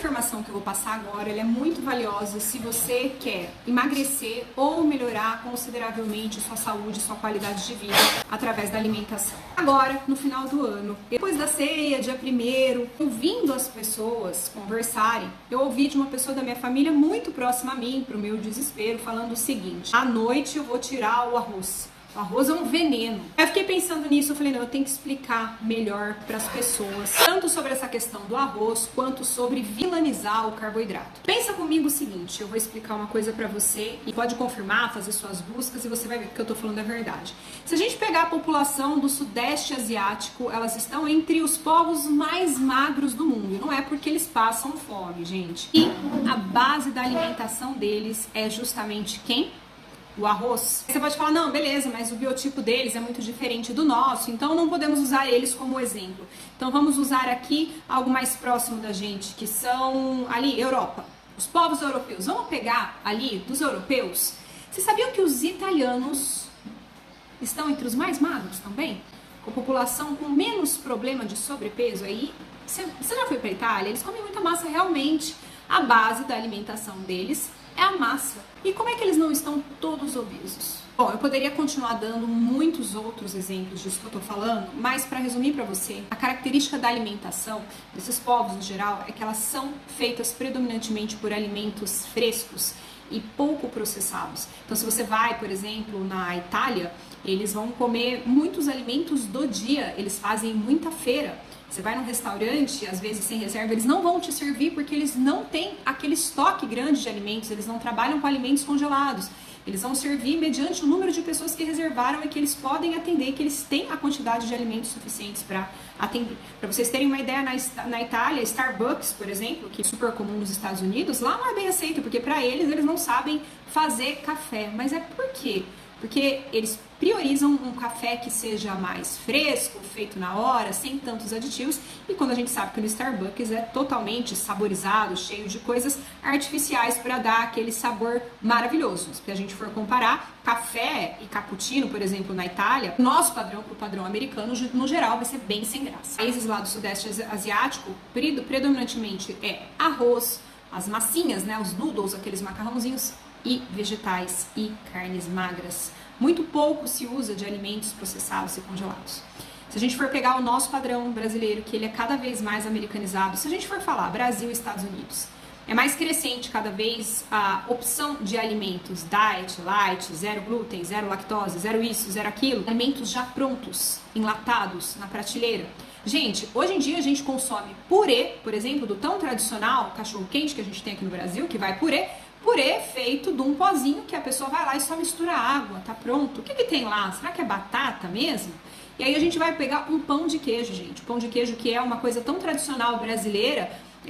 informação que eu vou passar agora, ela é muito valiosa se você quer emagrecer ou melhorar consideravelmente sua saúde, sua qualidade de vida através da alimentação. Agora, no final do ano, depois da ceia, dia 1º, ouvindo as pessoas conversarem, eu ouvi de uma pessoa da minha família muito próxima a mim, pro meu desespero, falando o seguinte: à noite eu vou tirar o arroz. O arroz é um veneno. Eu fiquei pensando nisso, eu falei, não, eu tenho que explicar melhor para as pessoas, tanto sobre essa questão do arroz, quanto sobre vilanizar o carboidrato. Pensa comigo o seguinte, eu vou explicar uma coisa para você e pode confirmar, fazer suas buscas e você vai ver que eu tô falando é verdade. Se a gente pegar a população do Sudeste Asiático, elas estão entre os povos mais magros do mundo. E não é porque eles passam fome, gente. E a base da alimentação deles é justamente quem? O arroz. Você pode falar, não, beleza, mas o biotipo deles é muito diferente do nosso, então não podemos usar eles como exemplo. Então vamos usar aqui algo mais próximo da gente, que são ali, Europa. Os povos europeus. Vamos pegar ali dos europeus. Vocês sabiam que os italianos estão entre os mais magros também? Com população com menos problema de sobrepeso aí. Você já foi para a Itália? Eles comem muita massa realmente. A base da alimentação deles é a massa. E como é que eles não estão todos obesos? Bom, eu poderia continuar dando muitos outros exemplos disso que eu tô falando, mas para resumir para você, a característica da alimentação desses povos no geral é que elas são feitas predominantemente por alimentos frescos e pouco processados. Então, se você vai, por exemplo, na Itália, eles vão comer muitos alimentos do dia, eles fazem muita feira. Você vai num restaurante, às vezes sem reserva, eles não vão te servir porque eles não têm aquele estoque grande de alimentos, eles não trabalham com alimentos congelados. Eles vão servir mediante o número de pessoas que reservaram e que eles podem atender, que eles têm a quantidade de alimentos suficientes para atender. Para vocês terem uma ideia, na Itália, Starbucks, por exemplo, que é super comum nos Estados Unidos, lá não é bem aceito, porque para eles não sabem fazer café. Mas é por quê? Porque eles priorizam um café que seja mais fresco, feito na hora, sem tantos aditivos. E quando a gente sabe que no Starbucks é totalmente saborizado, cheio de coisas artificiais para dar aquele sabor maravilhoso. Se a gente for comparar café e cappuccino, por exemplo, na Itália, o nosso padrão para o padrão americano, no geral, vai ser bem sem graça. Países lá do Sudeste Asiático, predominantemente é arroz, as massinhas, né, os noodles, aqueles macarrãozinhos, e vegetais e carnes magras. Muito pouco se usa de alimentos processados e congelados. Se a gente for pegar o nosso padrão brasileiro, que ele é cada vez mais americanizado, se a gente for falar Brasil e Estados Unidos, é mais crescente cada vez a opção de alimentos diet, light, zero glúten, zero lactose, zero isso, zero aquilo, alimentos já prontos, enlatados, na prateleira. Gente, hoje em dia a gente consome purê, por exemplo, do tão tradicional cachorro-quente que a gente tem aqui no Brasil, que vai purê feito de um pozinho que a pessoa vai lá e só mistura água, tá pronto. O que tem lá? Será que é batata mesmo? E aí a gente vai pegar um pão de queijo, gente. O pão de queijo que é uma coisa tão tradicional brasileira,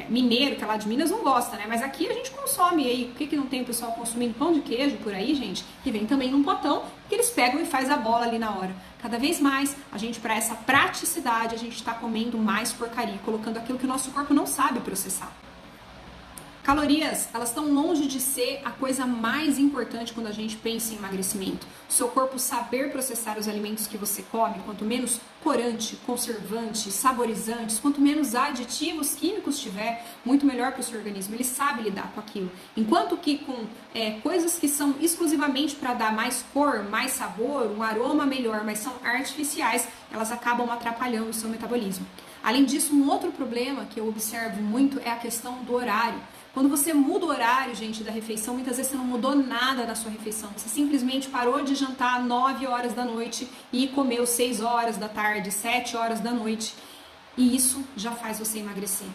mineiro, que é lá de Minas, não gosta, né? Mas aqui a gente consome. E aí, por que não tem o pessoal consumindo pão de queijo por aí, gente? Que vem também num potão, que eles pegam e faz a bola ali na hora. Cada vez mais, a gente, para essa praticidade, a gente tá comendo mais porcaria, colocando aquilo que o nosso corpo não sabe processar. Calorias, elas estão longe de ser a coisa mais importante quando a gente pensa em emagrecimento. O seu corpo saber processar os alimentos que você come, quanto menos corante, conservante, saborizantes, quanto menos aditivos químicos tiver, muito melhor para o seu organismo. Ele sabe lidar com aquilo. Enquanto que com coisas que são exclusivamente para dar mais cor, mais sabor, um aroma melhor, mas são artificiais, elas acabam atrapalhando o seu metabolismo. Além disso, um outro problema que eu observo muito é a questão do horário. Quando você muda o horário, gente, da refeição, muitas vezes você não mudou nada na sua refeição. Você simplesmente parou de jantar às 9 horas da noite e comeu 6 horas da tarde, 7 horas da noite. E isso já faz você emagrecer.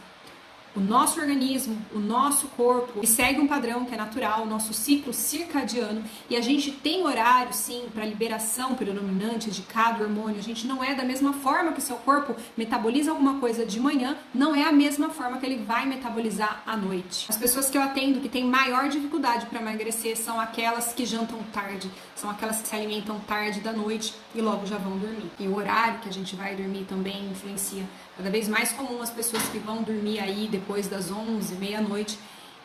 O nosso organismo, o nosso corpo, segue um padrão que é natural, o nosso ciclo circadiano, e a gente tem horário, sim, para liberação predominante de cada hormônio. A gente não é da mesma forma que seu corpo metaboliza alguma coisa de manhã, não é a mesma forma que ele vai metabolizar à noite. As pessoas que eu atendo que têm maior dificuldade para emagrecer são aquelas que jantam tarde, são aquelas que se alimentam tarde da noite e logo já vão dormir. E o horário que a gente vai dormir também influencia. Cada vez mais comum as pessoas que vão dormir aí depois das 11, meia-noite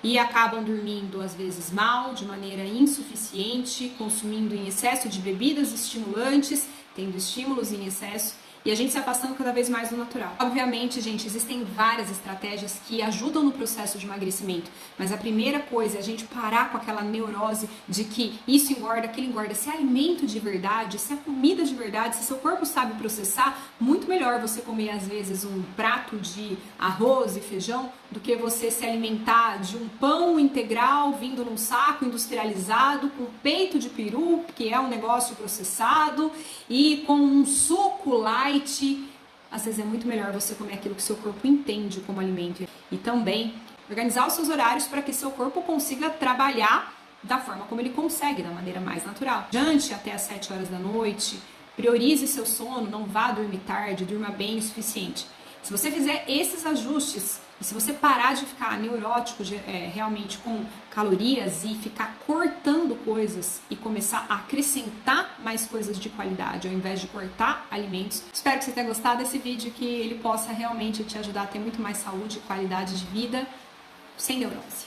e acabam dormindo às vezes mal, de maneira insuficiente, consumindo em excesso de bebidas estimulantes, tendo estímulos em excesso e a gente se afastando cada vez mais do natural. Obviamente, gente, existem várias estratégias que ajudam no processo de emagrecimento, mas a primeira coisa é a gente parar com aquela neurose de que isso engorda, aquilo engorda. Se é alimento de verdade, se é comida de verdade, se seu corpo sabe processar, muito melhor você comer às vezes um prato de arroz e feijão do que você se alimentar de um pão integral vindo num saco industrializado com peito de peru, que é um negócio processado, e com um suco light. Às vezes é muito melhor você comer aquilo que seu corpo entende como alimento. E também organizar os seus horários para que seu corpo consiga trabalhar da forma como ele consegue, da maneira mais natural. Jante até às 7 horas da noite, priorize seu sono, não vá dormir tarde, durma bem o suficiente. Se você fizer esses ajustes, e se você parar de ficar neurótico realmente com calorias e ficar cortando coisas e começar a acrescentar mais coisas de qualidade ao invés de cortar alimentos, espero que você tenha gostado desse vídeo, que ele possa realmente te ajudar a ter muito mais saúde e qualidade de vida sem neurose.